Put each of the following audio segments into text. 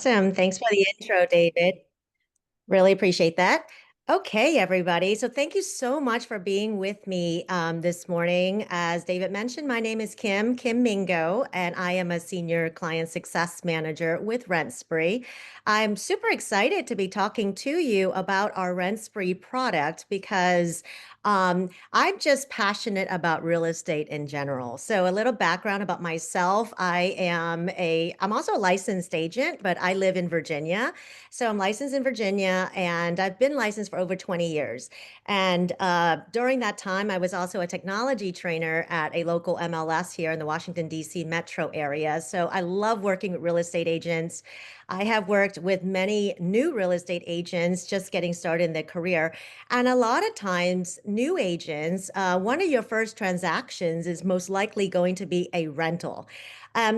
Awesome. Thanks for the intro, David. Really appreciate that. Okay, everybody. So thank you so much for being with me this morning. As David mentioned, my name is Kim Mingo, and I am a senior client success manager with RentSpree. I'm super excited to be talking to you about our RentSpree product because I'm just passionate about real estate in general. So a little background about myself. I'm also a licensed agent, but I live in Virginia. So I'm licensed in Virginia and I've been licensed for over 20 years. And during that time, I was also a technology trainer at a local MLS here in the Washington, D.C. metro area. So I love working with real estate agents. I have worked with many new real estate agents just getting started in their career. And a lot of times, new agents, one of your first transactions is most likely going to be a rental.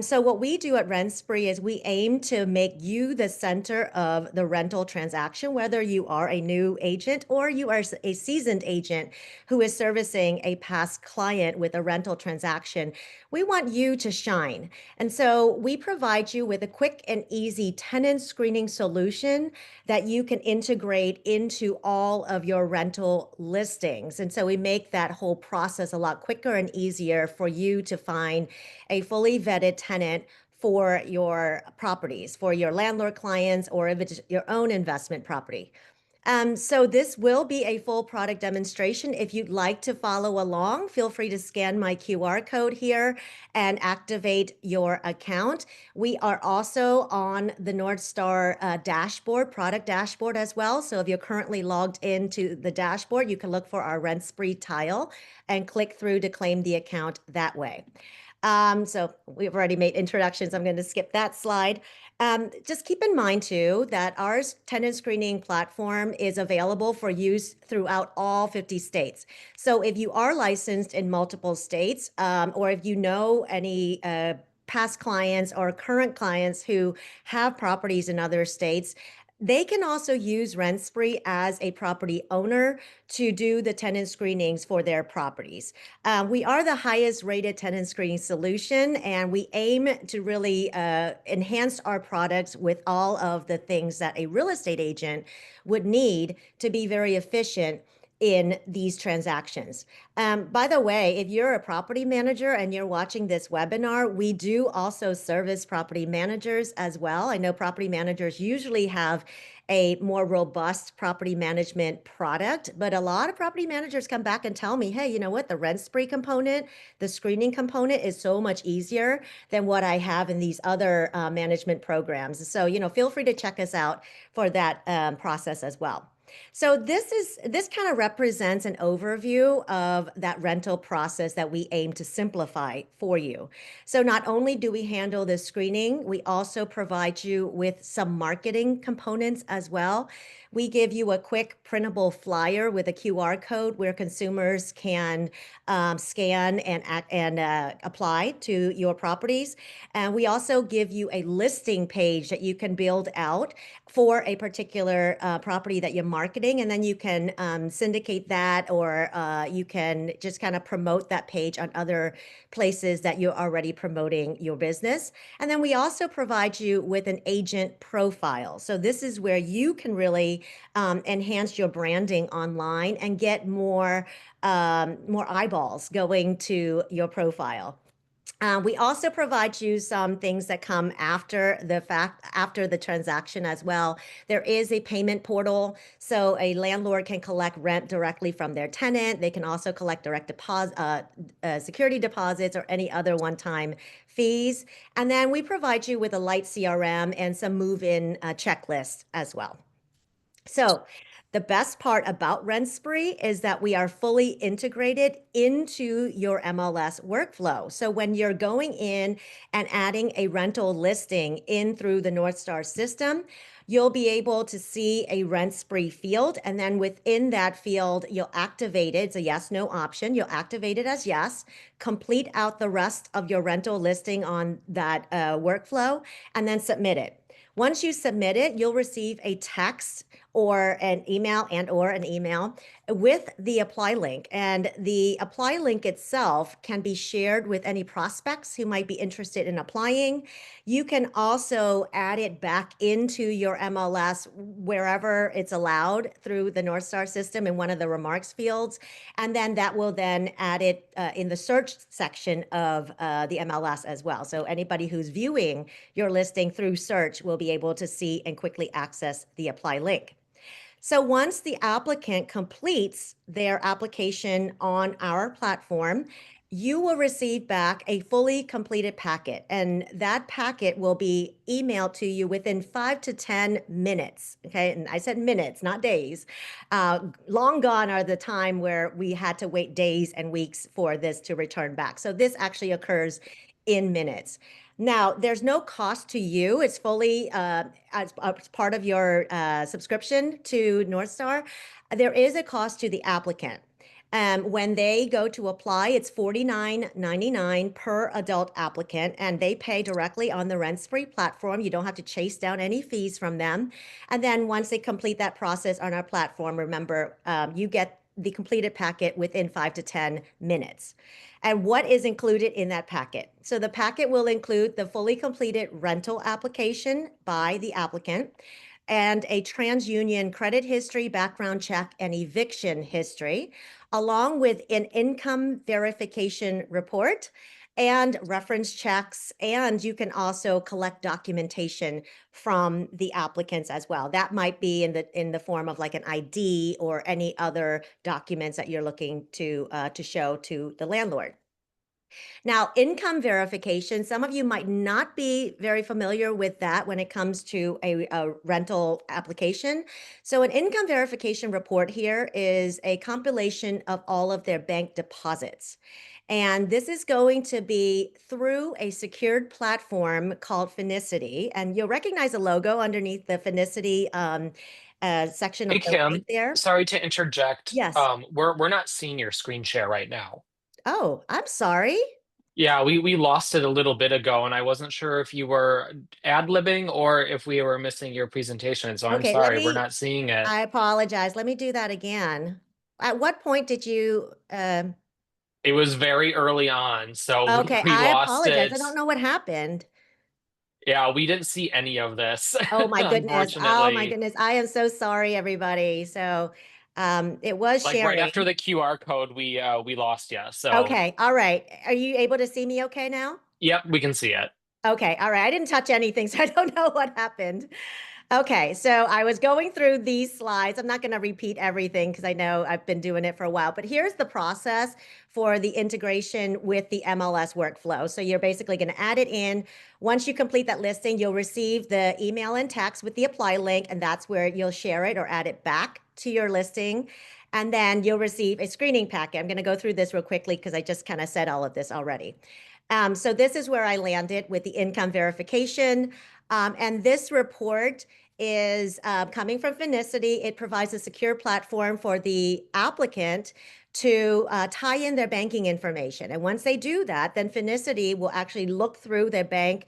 So what we do at RentSpree is we aim to make you the center of the rental transaction, whether you are a new agent or you are a seasoned agent who is servicing a past client with a rental transaction. We want you to shine. And so we provide you with a quick and easy tenant screening solution that you can integrate into all of your rental listings. And so we make that whole process a lot quicker and easier for you to find a fully vetted tenant for your properties, for your landlord clients, or if it's your own investment property. So this will be a full product demonstration. If you'd like to follow along, feel free to scan my QR code here and activate your account. We are also on the North Star dashboard, product dashboard as well. So if you're currently logged into the dashboard, you can look for our Rent Spree tile and click through to claim the account that way. So we've already made introductions. I'm going to skip that slide. Just keep in mind too that our tenant screening platform is available for use throughout all 50 states. So if you are licensed in multiple states, or if you know any past clients or current clients who have properties in other states, they can also use RentSpree as a property owner to do the tenant screenings for their properties. We are the highest rated tenant screening solution, and we aim to really enhance our products with all of the things that a real estate agent would need to be very efficient in these transactions. By the way, if you're a property manager and you're watching this webinar, we do also service property managers as well. I know property managers usually have a more robust property management product, but a lot of property managers come back and tell me, hey, you know what, the rent spree component, the screening component is so much easier than what I have in these other management programs. So, feel free to check us out for that process as well. So this kind of represents an overview of that rental process that we aim to simplify for you. So not only do we handle the screening, we also provide you with some marketing components as well. We give you a quick printable flyer with a QR code where consumers can scan and apply to your properties. And we also give you a listing page that you can build out for a particular property that you're marketing, and then you can syndicate that, or you can just kind of promote that page on other places that you're already promoting your business. And then we also provide you with an agent profile. So this is where you can really enhance your branding online and get more eyeballs going to your profile. We also provide you some things that come after the transaction as well. There is a payment portal, so a landlord can collect rent directly from their tenant. They can also collect direct deposit, security deposits, or any other one-time fees. And then we provide you with a light CRM and some move-in checklists as well. So the best part about RentSpree is that we are fully integrated into your MLS workflow. So when you're going in and adding a rental listing in through the North Star system, you'll be able to see a RentSpree field. And then within that field, you'll activate it. It's a yes, no option. You'll activate it as yes, complete out the rest of your rental listing on that workflow, and then submit it. Once you submit it, you'll receive a text or an email with the apply link. And the apply link itself can be shared with any prospects who might be interested in applying. You can also add it back into your MLS wherever it's allowed through the North Star system in one of the remarks fields. And then that will then add it in the search section of the MLS as well. So anybody who's viewing your listing through search will be able to see and quickly access the apply link. So once the applicant completes their application on our platform, you will receive back a fully completed packet, and that packet will be emailed to you within 5 to 10 minutes. Okay, and I said minutes, not days. Long gone are the time where we had to wait days and weeks for this to return back. So this actually occurs in minutes. Now, there's no cost to you. It's fully as part of your subscription to North Star. There is a cost to the applicant. When they go to apply, it's $49.99 per adult applicant, and they pay directly on the RentSpree platform. You don't have to chase down any fees from them. And then once they complete that process on our platform, remember, you get the completed packet within 5 to 10 minutes. And what is included in that packet? So the packet will include the fully completed rental application by the applicant and a TransUnion credit history, background check, and eviction history, along with an income verification report and reference checks. And you can also collect documentation from the applicants as well. That might be in the form of like an ID or any other documents that you're looking to show to the landlord. Now, income verification, some of you might not be very familiar with that when it comes to a rental application. So an income verification report here is a compilation of all of their bank deposits. And this is going to be through a secured platform called Finicity. And you'll recognize a logo underneath the Finicity section of Hey the right Kim, there. sorry to interject. Yes. We're not seeing your screen share right now. Oh, I'm sorry. Yeah, we lost it a little bit ago, and I wasn't sure if you were ad-libbing or if we were missing your presentation. So I'm Okay, let sorry, we're me not seeing it. I apologize. Let me do that again. At what point did you, It was very early on, so we okay, we I lost apologize. I it. don't know what happened. Yeah, we didn't see any of this, Oh my goodness. Oh my unfortunately. goodness. I am so sorry, everybody. So, it was Like right after sharing. the QR code, we lost you. So Okay. All right. Are you able to see me okay now? yep, we can see it. Okay. All right. I didn't touch anything, so I don't know what happened. Okay, so I was going through these slides. I'm not going to repeat everything because I know I've been doing it for a while, but here's the process for the integration with the MLS workflow. So you're basically going to add it in. Once you complete that listing, you'll receive the email and text with the apply link, and that's where you'll share it or add it back to your listing. And then you'll receive a screening packet. I'm going to go through this real quickly because I just kind of said all of this already. So this is where I landed with the income verification. And this report is coming from Finicity. It provides a secure platform for the applicant to tie in their banking information. And once they do that, then Finicity will actually look through their bank,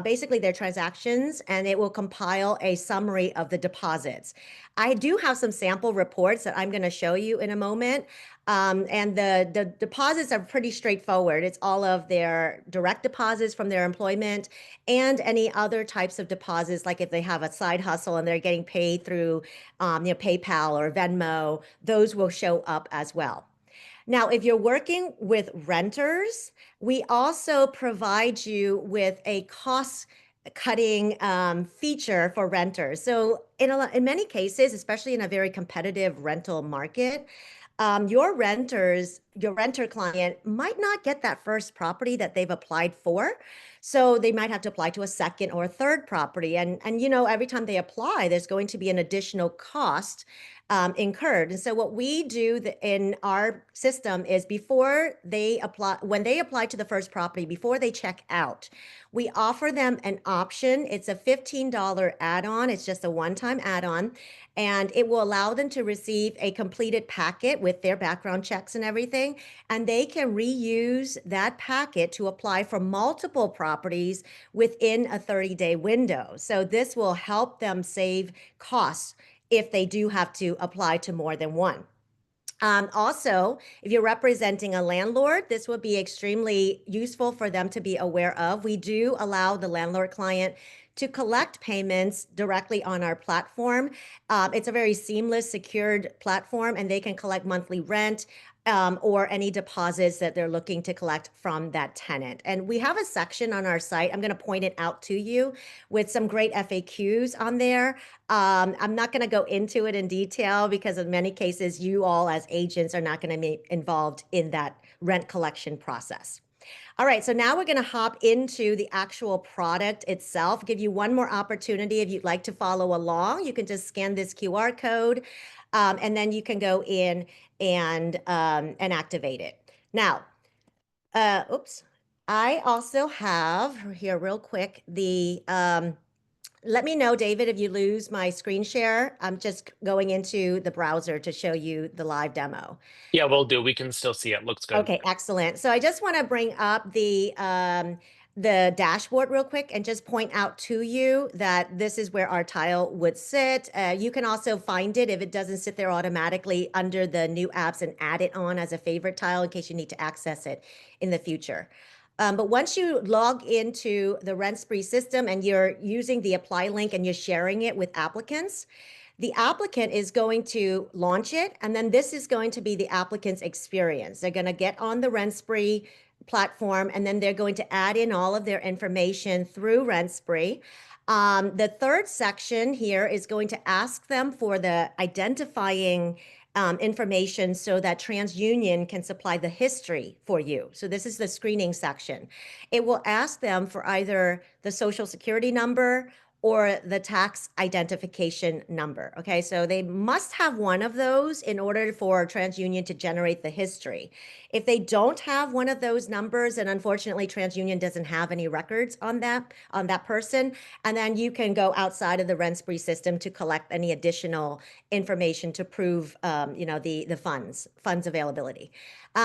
basically their transactions, and it will compile a summary of the deposits. I do have some sample reports that I'm going to show you in a moment. And the deposits are pretty straightforward. It's all of their direct deposits from their employment and any other types of deposits, like if they have a side hustle and they're getting paid through PayPal or Venmo, those will show up as well. Now, if you're working with renters, we also provide you with a cost cutting feature for renters. So in many cases, especially in a very competitive rental market, your renter client might not get that first property that they've applied for. So they might have to apply to a second or a third property. And every time they apply, there's going to be an additional cost incurred. And so what we do in our system is when they apply to the first property, before they check out, we offer them an option. It's a $15 add-on. It's just a one-time add-on, and it will allow them to receive a completed packet with their background checks and everything. And they can reuse that packet to apply for multiple properties within a 30-day window. So this will help them save costs if they do have to apply to more than one. Also, if you're representing a landlord, this would be extremely useful for them to be aware of. We do allow the landlord client to collect payments directly on our platform. It's a very seamless, secured platform, and they can collect monthly rent or any deposits that they're looking to collect from that tenant. And we have a section on our site, I'm going to point it out to you, with some great FAQs on there. I'm not going to go into it in detail because in many cases, you all as agents are not going to be involved in that rent collection process. All right, so now we're going to hop into the actual product itself. Give you one more opportunity if you'd like to follow along. You can just scan this QR code, and then you can go in and activate it. Now, oops, I also have here real quick the let me know, David, if you lose my screen share. I'm just going into the browser to show you the live demo. Yeah, we'll do. We can still see it. Looks good. Okay, excellent. So I just want to bring up the dashboard real quick and just point out to you that this is where our tile would sit. You can also find it if it doesn't sit there automatically under the new apps and add it on as a favorite tile in case you need to access it in the future. But once you log into the RentSpree system and you're using the apply link and you're sharing it with applicants, the applicant is going to launch it, and then this is going to be the applicant's experience. They're going to get on the RentSpree platform, and then they're going to add in all of their information through RentSpree. The third section here is going to ask them for the identifying information so that TransUnion can supply the history for you. So this is the screening section. It will ask them for either the social security number or the tax identification number. Okay, so they must have one of those in order for TransUnion to generate the history. If they don't have one of those numbers, and unfortunately TransUnion doesn't have any records on that person, and then you can go outside of the RentSpree system to collect any additional information to prove, the funds availability.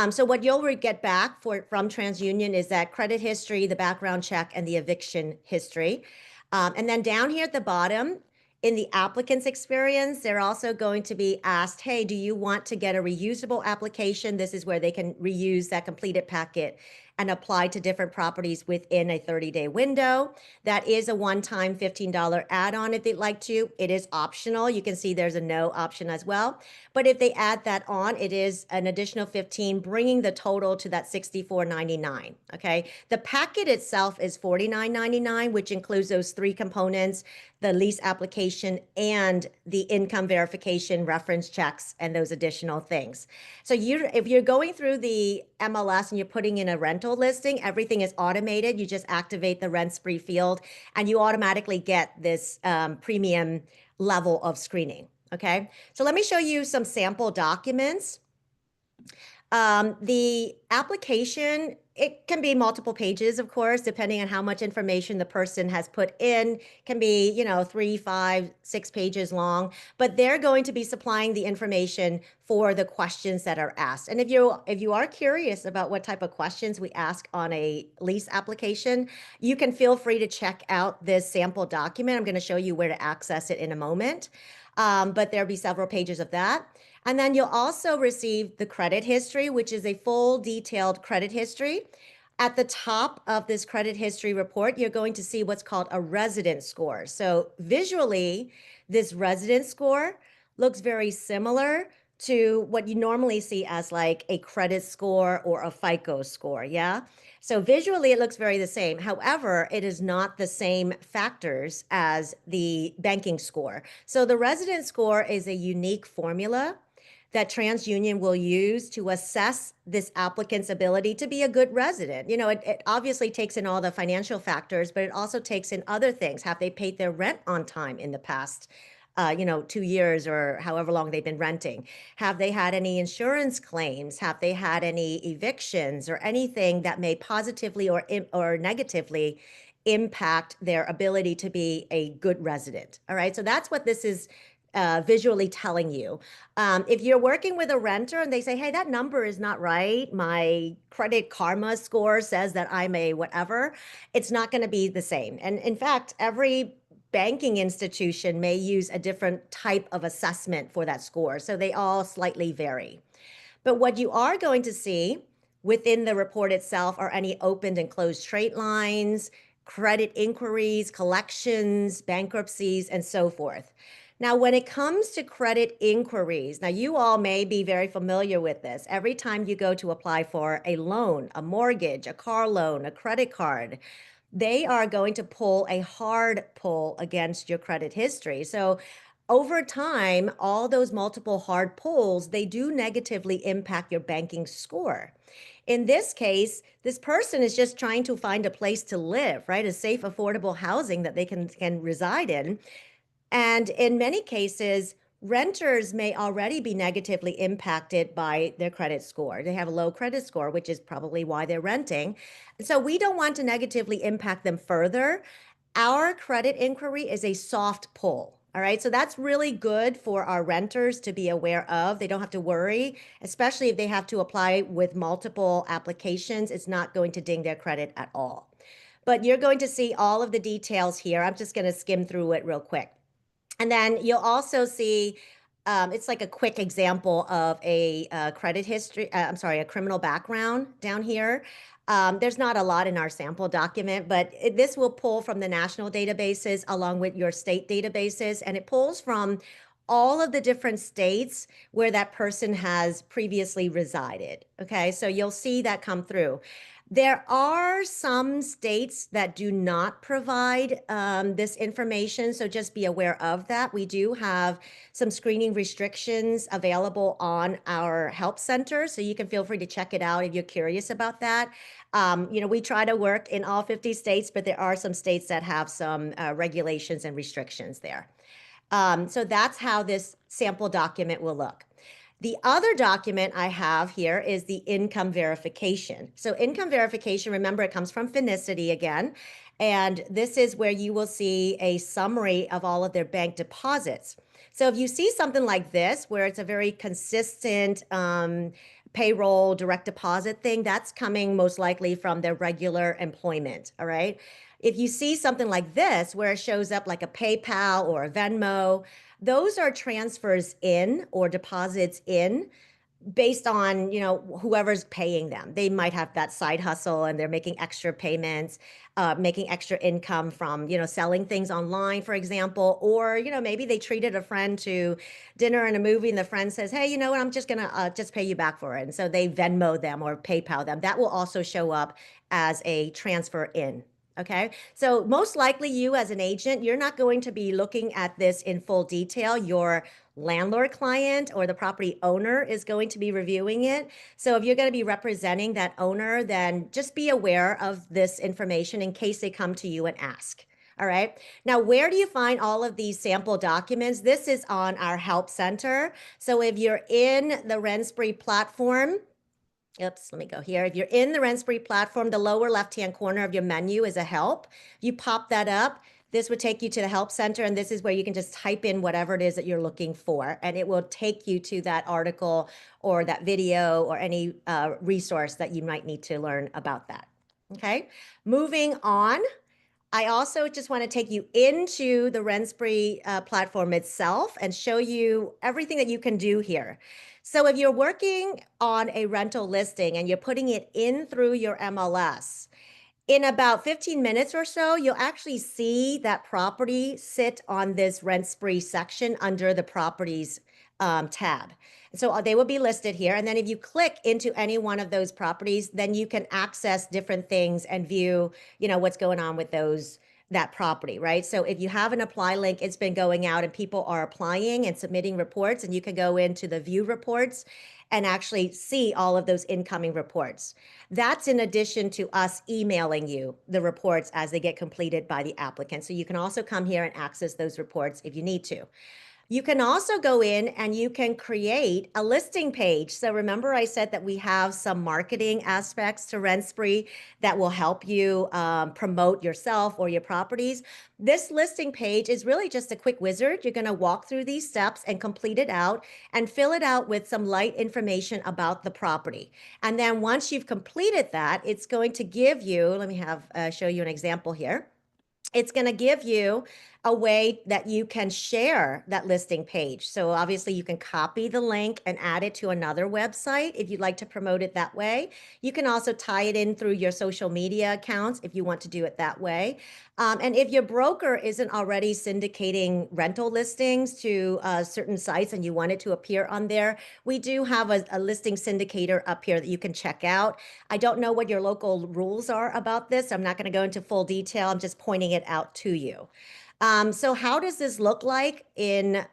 So what you'll get back from TransUnion is that credit history, the background check, and the eviction history. And then down here at the bottom, in the applicant's experience, they're also going to be asked, hey, do you want to get a reusable application? This is where they can reuse that completed packet and apply to different properties within a 30-day window. That is a one-time $15 add-on if they'd like to. It is optional. You can see there's a no option as well. But if they add that on, it is an additional $15, bringing the total to that $64.99. Okay. The packet itself is $49.99, which includes those three components: the lease application and the income verification, reference checks, and those additional things. So if you're going through the MLS and you're putting in a rental listing, everything is automated. You just activate the RentSpree field and you automatically get this premium level of screening. Okay, so let me show you some sample documents. The application, it can be multiple pages, of course, depending on how much information the person has put in. It can be, 3, 5, 6 pages long, but they're going to be supplying the information for the questions that are asked. And if you are curious about what type of questions we ask on a lease application, you can feel free to check out this sample document. I'm going to show you where to access it in a moment. But there'll be several pages of that. And then you'll also receive the credit history, which is a full detailed credit history. At the top of this credit history report, you're going to see what's called a resident score. So visually, this resident score looks very similar to what you normally see as like a credit score or a FICO score, yeah? So visually, it looks very the same. However, it is not the same factors as the banking score. So the resident score is a unique formula that TransUnion will use to assess this applicant's ability to be a good resident. It obviously takes in all the financial factors, but it also takes in other things. Have they paid their rent on time in the past 2 years or however long they've been renting? Have they had any insurance claims? Have they had any evictions or anything that may positively or negatively impact their ability to be a good resident? All right, so that's what this is visually telling you. If you're working with a renter and they say, hey, that number is not right, my credit karma score says that I'm a whatever, it's not going to be the same. And in fact, every banking institution may use a different type of assessment for that score. So they all slightly vary. But what you are going to see within the report itself are any opened and closed straight lines, credit inquiries, collections, bankruptcies, and so forth. Now, when it comes to credit inquiries, now you all may be very familiar with this. Every time you go to apply for a loan, a mortgage, a car loan, a credit card, they are going to pull a hard pull against your credit history. So over time, all those multiple hard pulls, they do negatively impact your banking score. In this case, this person is just trying to find a place to live, right? A safe, affordable housing that they can reside in. And in many cases, renters may already be negatively impacted by their credit score. They have a low credit score, which is probably why they're renting. So we don't want to negatively impact them further. Our credit inquiry is a soft pull. All right. So that's really good for our renters to be aware of. They don't have to worry, especially if they have to apply with multiple applications. It's not going to ding their credit at all. But you're going to see all of the details here. I'm just going to skim through it real quick. And then you'll also see, it's like a quick example of a credit history, I'm sorry, a criminal background down here. There's not a lot in our sample document, but this will pull from the national databases along with your state databases, and it pulls from all of the different states where that person has previously resided. Okay, so you'll see that come through. There are some states that do not provide this information, so just be aware of that. We do have some screening restrictions available on our help center, so you can feel free to check it out if you're curious about that. We try to work in all 50 states, but there are some states that have some regulations and restrictions there. So that's how this sample document will look. The other document I have here is the income verification. So income verification, remember, it comes from Finicity again. And this is where you will see a summary of all of their bank deposits. So if you see something like this, where it's a very consistent payroll direct deposit thing, that's coming most likely from their regular employment, all right? If you see something like this, where it shows up like a PayPal or a Venmo, those are transfers in or deposits in based on, whoever's paying them. They might have that side hustle and they're making extra payments, making extra income from, selling things online, for example, or, maybe they treated a friend to dinner and a movie and the friend says, hey, you know what, I'm just gonna just pay you back for it. And so they Venmo them or PayPal them. That will also show up as a transfer in. Okay, so most likely you as an agent, you're not going to be looking at this in full detail. Your landlord client or the property owner is going to be reviewing it. So if you're going to be representing that owner, then just be aware of this information in case they come to you and ask. All right. Now, where do you find all of these sample documents? This is on our help center. So if you're in the RentSpree platform, oops, let me go here. If you're in the RentSpree platform, the lower left-hand corner of your menu is a help. You pop that up. This would take you to the help center, and this is where you can just type in whatever it is that you're looking for, and it will take you to that article or that video or any resource that you might need to learn about that. Okay, moving on. I also just want to take you into the RentSpree platform itself and show you everything that you can do here. So if you're working on a rental listing and you're putting it in through your MLS, in about 15 minutes or so, you'll actually see that property sit on this RentSpree section under the properties tab. So they will be listed here. And then if you click into any one of those properties, then you can access different things and view, what's going on with that property, right? So if you have an apply link, it's been going out and people are applying and submitting reports, and you can go into the view reports and actually see all of those incoming reports. That's in addition to us emailing you the reports as they get completed by the applicant. So you can also come here and access those reports if you need to. You can also go in and you can create a listing page. So remember I said that we have some marketing aspects to RentSpree that will help you promote yourself or your properties. This listing page is really just a quick wizard. You're going to walk through these steps and complete it out and fill it out with some light information about the property. And then once you've completed that, it's going to give you, let me show you an example here. It's going to give you a way that you can share that listing page. So obviously you can copy the link and add it to another website if you'd like to promote it that way. You can also tie it in through your social media accounts if you want to do it that way. And if your broker isn't already syndicating rental listings to certain sites and you want it to appear on there, we do have a listing syndicator up here that you can check out. I don't know what your local rules are about this. I'm not going to go into full detail. I'm just pointing it out to you. So how does this look like in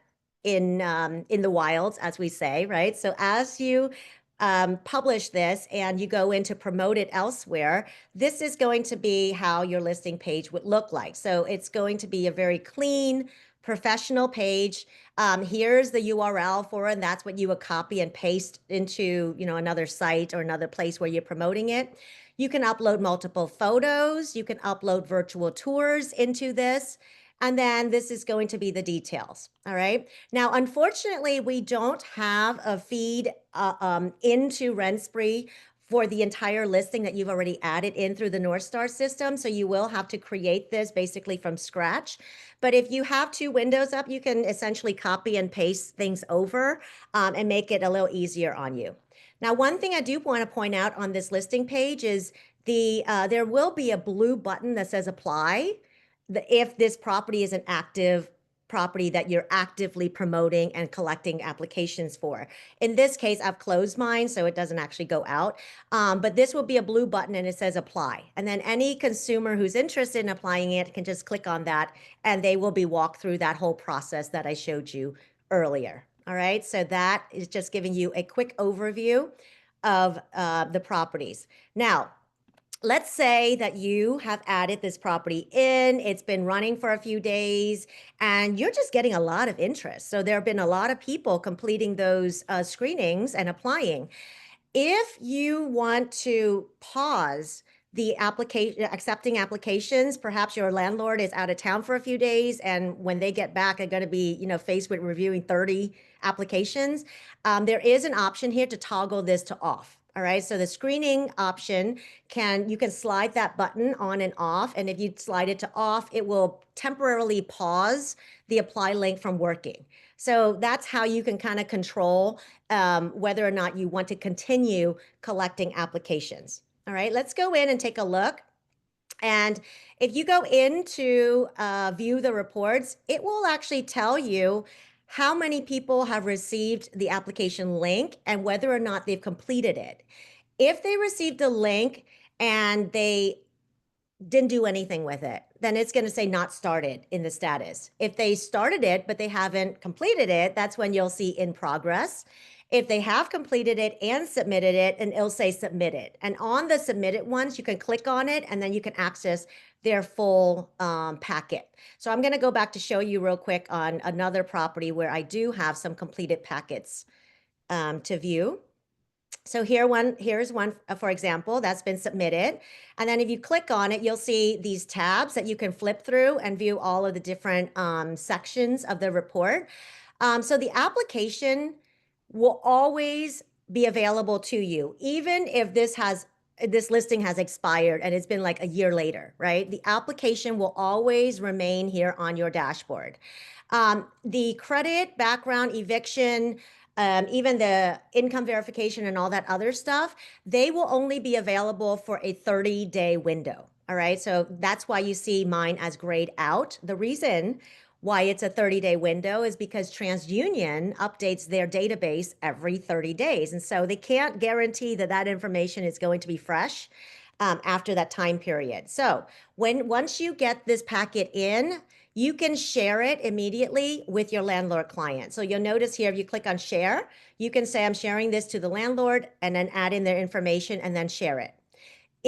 the wilds, as we say, right? So as you publish this and you go in to promote it elsewhere, this is going to be how your listing page would look like. So it's going to be a very clean, professional page. Here's the URL for it, and that's what you would copy and paste into, another site or another place where you're promoting it. You can upload multiple photos. You can upload virtual tours into this. And then this is going to be the details. All right. Now, unfortunately, we don't have a feed into RentSpree for the entire listing that you've already added in through the North Star system. So you will have to create this basically from scratch. But if you have two windows up, you can essentially copy and paste things over and make it a little easier on you. Now, one thing I do want to point out on this listing page is there will be a blue button that says apply if this property is an active property that you're actively promoting and collecting applications for. In this case, I've closed mine, so it doesn't actually go out. But this will be a blue button and it says apply. And then any consumer who's interested in applying it can just click on that and they will be walked through that whole process that I showed you earlier. All right, so that is just giving you a quick overview of the properties. Now, let's say that you have added this property in, it's been running for a few days, and you're just getting a lot of interest. So there have been a lot of people completing those screenings and applying. If you want to pause the application, accepting applications, perhaps your landlord is out of town for a few days, and when they get back, they're going to be, faced with reviewing 30 applications. There is an option here to toggle this to off. All right, so the screening option you can slide that button on and off, and if you slide it to off, it will temporarily pause the apply link from working. So that's how you can kind of control whether or not you want to continue collecting applications. All right, let's go in and take a look. And if you go into view the reports, it will actually tell you how many people have received the application link and whether or not they've completed it. If they received a link and they didn't do anything with it, then it's going to say not started in the status. If they started it, but they haven't completed it, that's when you'll see in progress. If they have completed it and submitted it, and it'll say submitted. And on the submitted ones, you can click on it and then you can access their full packet. So I'm going to go back to show you real quick on another property where I do have some completed packets to view. So here's one, for example, that's been submitted. And then if you click on it, you'll see these tabs that you can flip through and view all of the different sections of the report. So the application will always be available to you, even if this listing has expired and it's been like a year later, right? The application will always remain here on your dashboard. The credit, background, eviction, even the income verification and all that other stuff, they will only be available for a 30-day window. All right. So that's why you see mine as grayed out. The reason why it's a 30-day window is because TransUnion updates their database every 30 days. And so they can't guarantee that that information is going to be fresh after that time period. So once you get this packet in, you can share it immediately with your landlord client. So you'll notice here, if you click on share, you can say, I'm sharing this to the landlord, and then add in their information and then share it.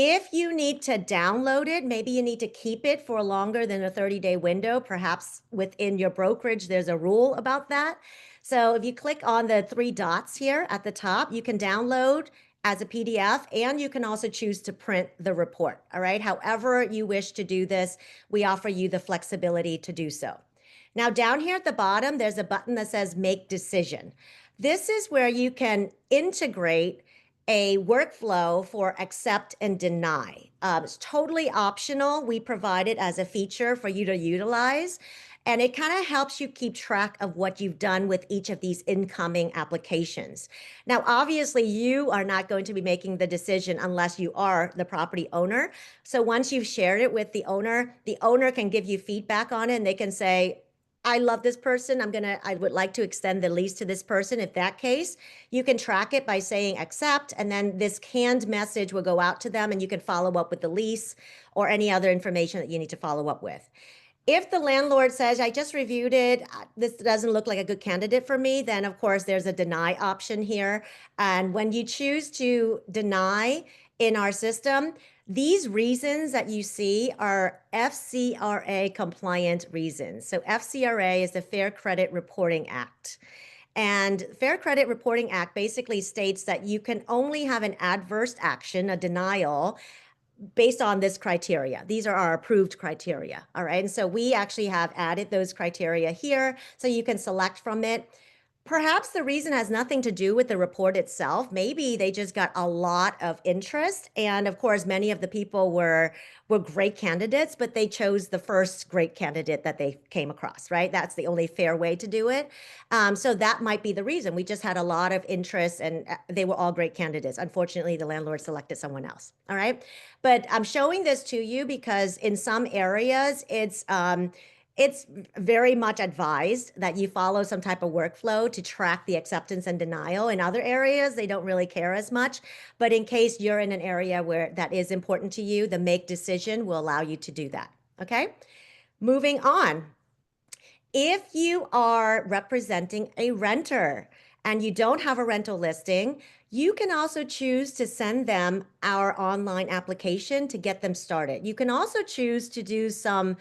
If you need to download it, maybe you need to keep it for longer than a 30-day window. Perhaps within your brokerage, there's a rule about that. So if you click on the three dots here at the top, you can download as a PDF, and you can also choose to print the report. All right. However you wish to do this, we offer you the flexibility to do so. Now, down here at the bottom, there's a button that says Make Decision. This is where you can integrate a workflow for accept and deny. It's totally optional. We provide it as a feature for you to utilize. And it kind of helps you keep track of what you've done with each of these incoming applications. Now, obviously, you are not going to be making the decision unless you are the property owner. So once you've shared it with the owner can give you feedback on it, and they can say, I love this person. I would like to extend the lease to this person. If that case, you can track it by saying accept, and then this canned message will go out to them, and you can follow up with the lease or any other information that you need to follow up with. If the landlord says, I just reviewed it, this doesn't look like a good candidate for me, then of course there's a deny option here. And when you choose to deny in our system, these reasons that you see are FCRA compliant reasons. So FCRA is the Fair Credit Reporting Act. And Fair Credit Reporting Act basically states that you can only have an adverse action, a denial, based on this criteria. These are our approved criteria. All right. And so we actually have added those criteria here so you can select from it. Perhaps the reason has nothing to do with the report itself. Maybe they just got a lot of interest. And of course, many of the people were great candidates, but they chose the first great candidate that they came across, right? That's the only fair way to do it. So that might be the reason. We just had a lot of interest and they were all great candidates. Unfortunately, the landlord selected someone else. All right. But I'm showing this to you because in some areas, it's very much advised that you follow some type of workflow to track the acceptance and denial. In other areas, they don't really care as much. But in case you're in an area where that is important to you, the make decision will allow you to do that. Okay. Moving on. If you are representing a renter and you don't have a rental listing, you can also choose to send them our online application to get them started. You can also choose to do some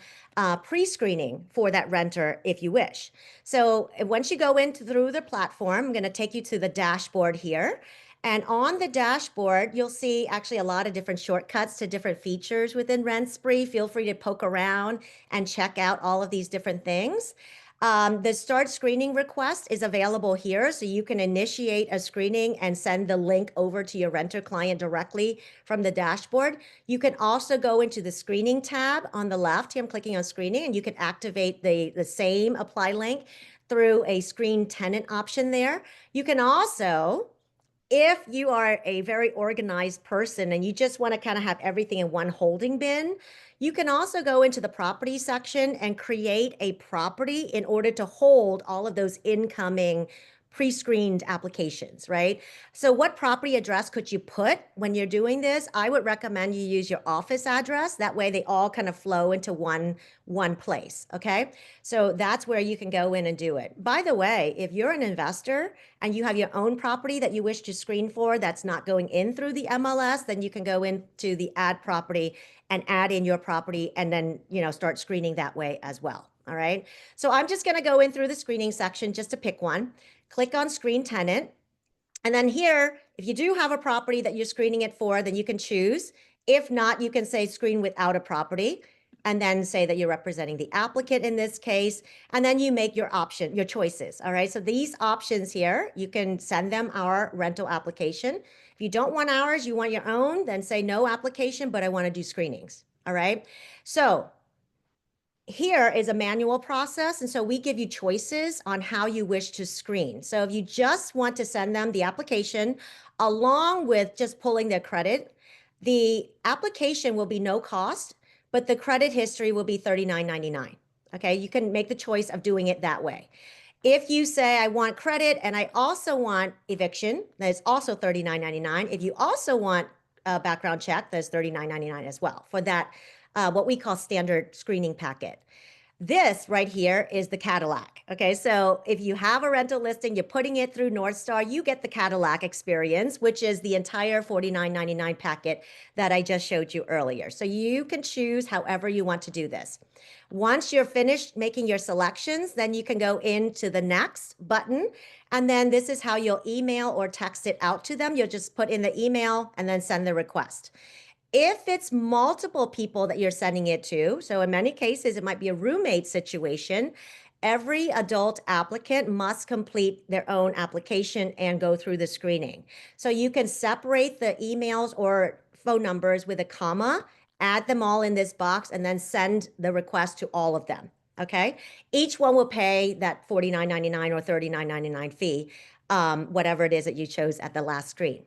pre-screening for that renter if you wish. So once you go in through the platform, I'm going to take you to the dashboard here. And on the dashboard, you'll see actually a lot of different shortcuts to different features within RentSpree. Feel free to poke around and check out all of these different things. The start screening request is available here, so you can initiate a screening and send the link over to your renter client directly from the dashboard. You can also go into the screening tab on the left. Here I'm clicking on screening, and you can activate the same apply link through a screen tenant option there. You can also, if you are a very organized person and you just want to kind of have everything in one holding bin, you can also go into the property section and create a property in order to hold all of those incoming pre-screened applications, right? So what property address could you put when you're doing this? I would recommend you use your office address. That way they all kind of flow into one place, okay? So that's where you can go in and do it. By the way, if you're an investor and you have your own property that you wish to screen for that's not going in through the MLS, then you can go into the add property and add in your property and then, start screening that way as well. All right. So I'm just going to go in through the screening section just to pick one. Click on screen tenant. And then here, if you do have a property that you're screening it for, then you can choose. If not, you can say screen without a property and then say that you're representing the applicant in this case. And then you make your choices. All right. So these options here, you can send them our rental application. If you don't want ours, you want your own, then say no application, but I want to do screenings. All right. So here is a manual process. And so we give you choices on how you wish to screen. So if you just want to send them the application along with just pulling their credit, the application will be no cost, but the credit history will be $39.99. Okay, you can make the choice of doing it that way. If you say, I want credit and I also want eviction, that's also $39.99. If you also want a background check, that's $39.99 as well for that, what we call standard screening packet. This right here is the Cadillac. Okay, so if you have a rental listing, you're putting it through North Star, you get the Cadillac experience, which is the entire $49.99 packet that I just showed you earlier. So you can choose however you want to do this. Once you're finished making your selections, then you can go into the next button. And then this is how you'll email or text it out to them. You'll just put in the email and then send the request. If it's multiple people that you're sending it to, so in many cases, it might be a roommate situation, every adult applicant must complete their own application and go through the screening. So you can separate the emails or phone numbers with a comma, add them all in this box, and then send the request to all of them. Okay. Each one will pay that $49.99 or $39.99 fee, whatever it is that you chose at the last screen.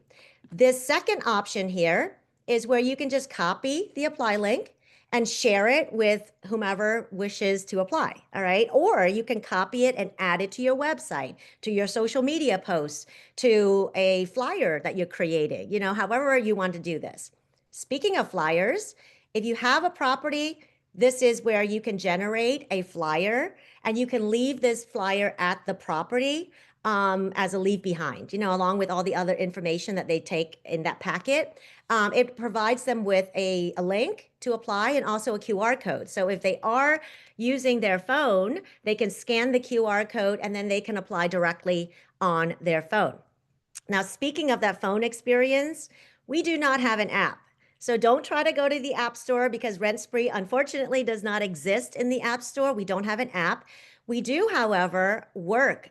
This second option here is where you can just copy the apply link and share it with whomever wishes to apply. All right. Or you can copy it and add it to your website, to your social media posts, to a flyer that you're creating, however you want to do this. Speaking of flyers, if you have a property, this is where you can generate a flyer and you can leave this flyer at the property as a leave behind, along with all the other information that they take in that packet. It provides them with a link to apply and also a QR code. So if they are using their phone, they can scan the QR code and then they can apply directly on their phone. Now, speaking of that phone experience, we do not have an app. So don't try to go to the App Store because RentSpree unfortunately does not exist in the App Store. We don't have an app. We do, however, work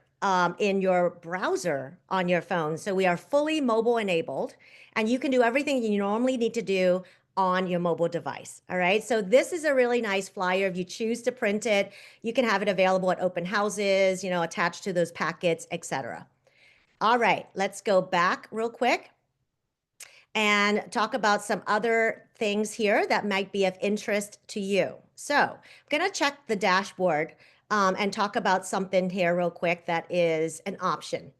in your browser on your phone. So we are fully mobile enabled and you can do everything you normally need to do on your mobile device. All right. So this is a really nice flyer. If you choose to print it, you can have it available at open houses, attached to those packets, etc. All right, let's go back real quick and talk about some other things here that might be of interest to you. So I'm going to check the dashboard and talk about something here real quick that is an option.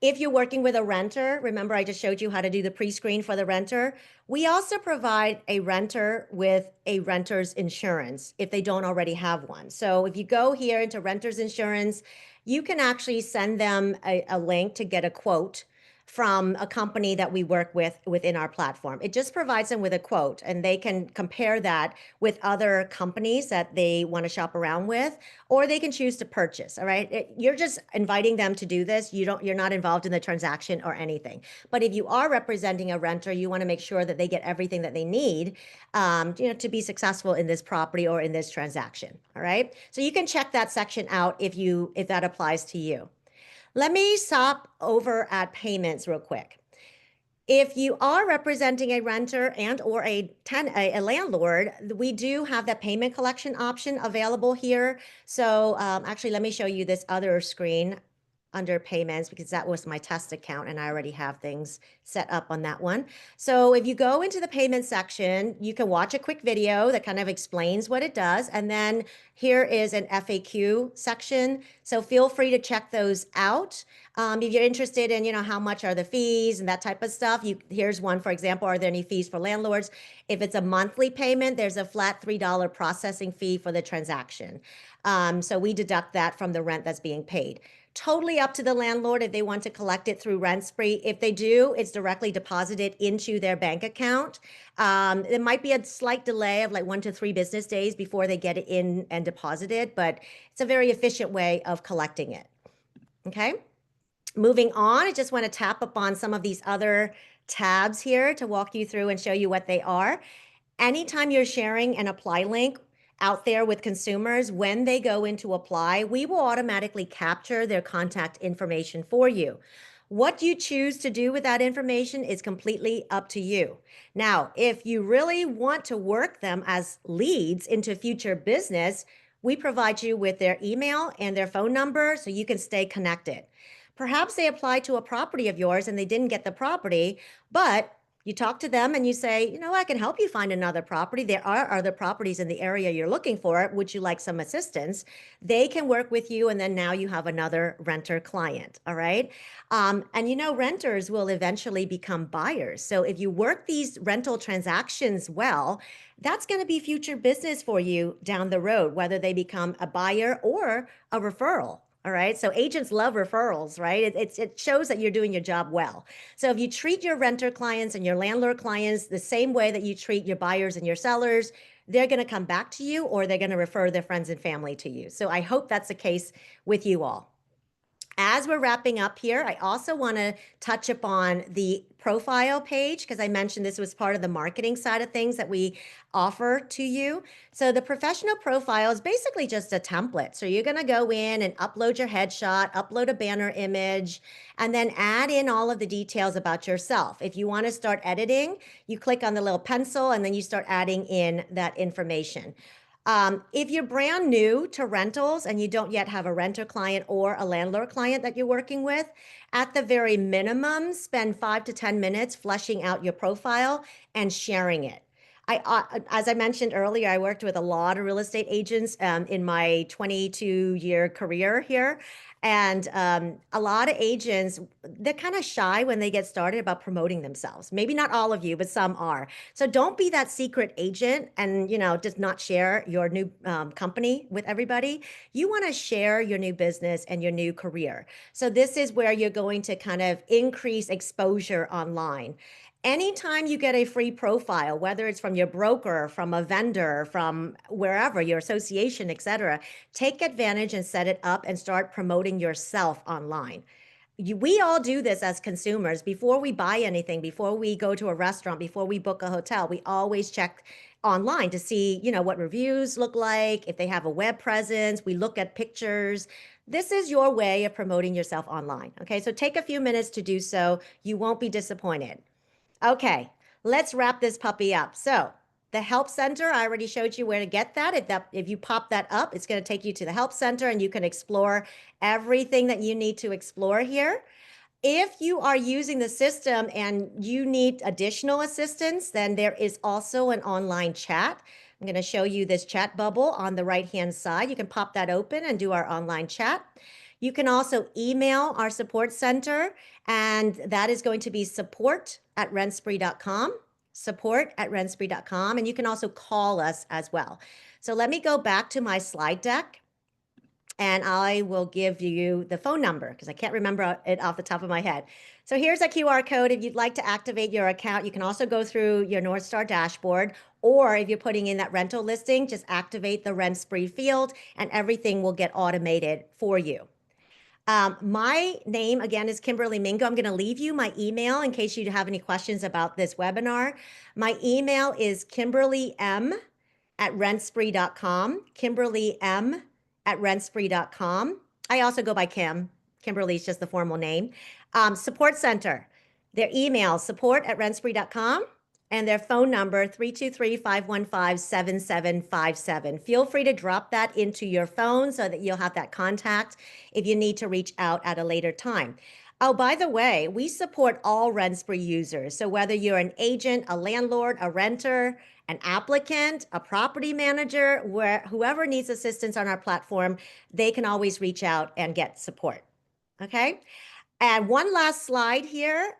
If you're working with a renter, remember I just showed you how to do the pre-screen for the renter. We also provide a renter with a renter's insurance if they don't already have one. So if you go here into renter's insurance, you can actually send them a link to get a quote from a company that we work with within our platform. It just provides them with a quote and they can compare that with other companies that they want to shop around with, or they can choose to purchase. All right. You're just inviting them to do this. You're not involved in the transaction or anything. But if you are representing a renter, you want to make sure that they get everything that they need, to be successful in this property or in this transaction. All right. So you can check that section out if that applies to you. Let me stop over at payments real quick. If you are representing a renter and or a landlord, we do have that payment collection option available here. So actually, let me show you this other screen under payments because that was my test account and I already have things set up on that one. So if you go into the payment section, you can watch a quick video that kind of explains what it does. And then here is an FAQ section. So feel free to check those out. If you're interested in, how much are the fees and that type of stuff, here's one, for example, are there any fees for landlords? If it's a monthly payment, there's a flat $3 processing fee for the transaction. So we deduct that from the rent that's being paid. Totally up to the landlord if they want to collect it through RentSpree. If they do, it's directly deposited into their bank account. There might be a slight delay of like 1 to 3 business days before they get it in and deposited, but it's a very efficient way of collecting it. Okay. Moving on, I just want to tap upon some of these other tabs here to walk you through and show you what they are. Anytime you're sharing an apply link out there with consumers, when they go into apply, we will automatically capture their contact information for you. What you choose to do with that information is completely up to you. Now, if you really want to work them as leads into future business, we provide you with their email and their phone number so you can stay connected. Perhaps they applied to a property of yours and they didn't get the property, but you talk to them and you say, I can help you find another property. There are other properties in the area you're looking for. Would you like some assistance? They can work with you. And then now you have another renter client. All right. And renters will eventually become buyers. So if you work these rental transactions well, that's going to be future business for you down the road, whether they become a buyer or a referral. All right. So agents love referrals, right? It shows that you're doing your job well. So if you treat your renter clients and your landlord clients the same way that you treat your buyers and your sellers, they're going to come back to you or they're going to refer their friends and family to you. So I hope that's the case with you all. As we're wrapping up here, I also want to touch upon the profile page because I mentioned this was part of the marketing side of things that we offer to you. So the professional profile is basically just a template. So you're going to go in and upload your headshot, upload a banner image, and then add in all of the details about yourself. If you want to start editing, you click on the little pencil and then you start adding in that information. If you're brand new to rentals and you don't yet have a renter client or a landlord client that you're working with, at the very minimum, spend 5 to 10 minutes fleshing out your profile and sharing it. As I mentioned earlier, I worked with a lot of real estate agents in my 22-year career here. And a lot of agents, they're kind of shy when they get started about promoting themselves. Maybe not all of you, but some are. So don't be that secret agent and, just not share your new company with everybody. You want to share your new business and your new career. So this is where you're going to kind of increase exposure online. Anytime you get a free profile, whether it's from your broker, from a vendor, from wherever, your association, et cetera, take advantage and set it up and start promoting yourself online. We all do this as consumers. Before we buy anything, before we go to a restaurant, before we book a hotel, we always check online to see, what reviews look like, if they have a web presence. We look at pictures. This is your way of promoting yourself online. Okay, so take a few minutes to do so. You won't be disappointed. Okay, let's wrap this puppy up. So the help center, I already showed you where to get that. If you pop that up, it's going to take you to the help center and you can explore everything that you need to explore here. If you are using the system and you need additional assistance, then there is also an online chat. I'm going to show you this chat bubble on the right-hand side. You can pop that open and do our online chat. You can also email our support center, and that is going to be support@rentspree.com, support@rentspree.com, and you can also call us as well. So let me go back to my slide deck, and I will give you the phone number because I can't remember it off the top of my head. So here's a QR code. If you'd like to activate your account, you can also go through your North Star dashboard, or if you're putting in that rental listing, just activate the RentSpree field and everything will get automated for you. My name again is Kimberly Mingo. I'm going to leave you my email in case you have any questions about this webinar. My email is kimberlym@rentspree.com, kimberlym@rentspree.com. I also go by Kim. Kimberly is just the formal name. Support Center, their email, support@rentspree.com, and their phone number, 323-515-7757. Feel free to drop that into your phone so that you'll have that contact if you need to reach out at a later time. Oh, by the way, we support all RentSpree users. So whether you're an agent, a landlord, a renter, an applicant, a property manager, whoever needs assistance on our platform, they can always reach out and get support. Okay. And one last slide here.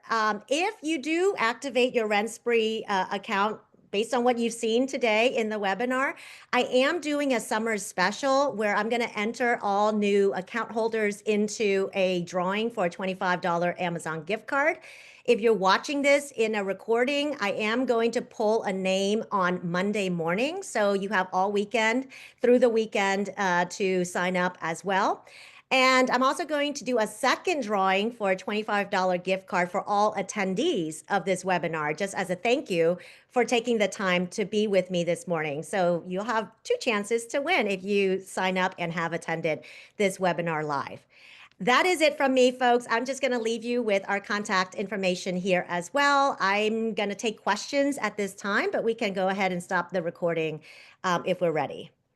If you do activate your RentSpree account based on what you've seen today in the webinar, I am doing a summer special where I'm going to enter all new account holders into a drawing for a $25 Amazon gift card. If you're watching this in a recording, I am going to pull a name on Monday morning. So you have all weekend through the weekend to sign up as well. And I'm also going to do a second drawing for a $25 gift card for all attendees of this webinar, just as a thank you for taking the time to be with me this morning. So you'll have 2 chances to win if you sign up and have attended this webinar live. That is it from me, folks. I'm just going to leave you with our contact information here as well. I'm going to take questions at this time, but we can go ahead and stop the recording if we're ready.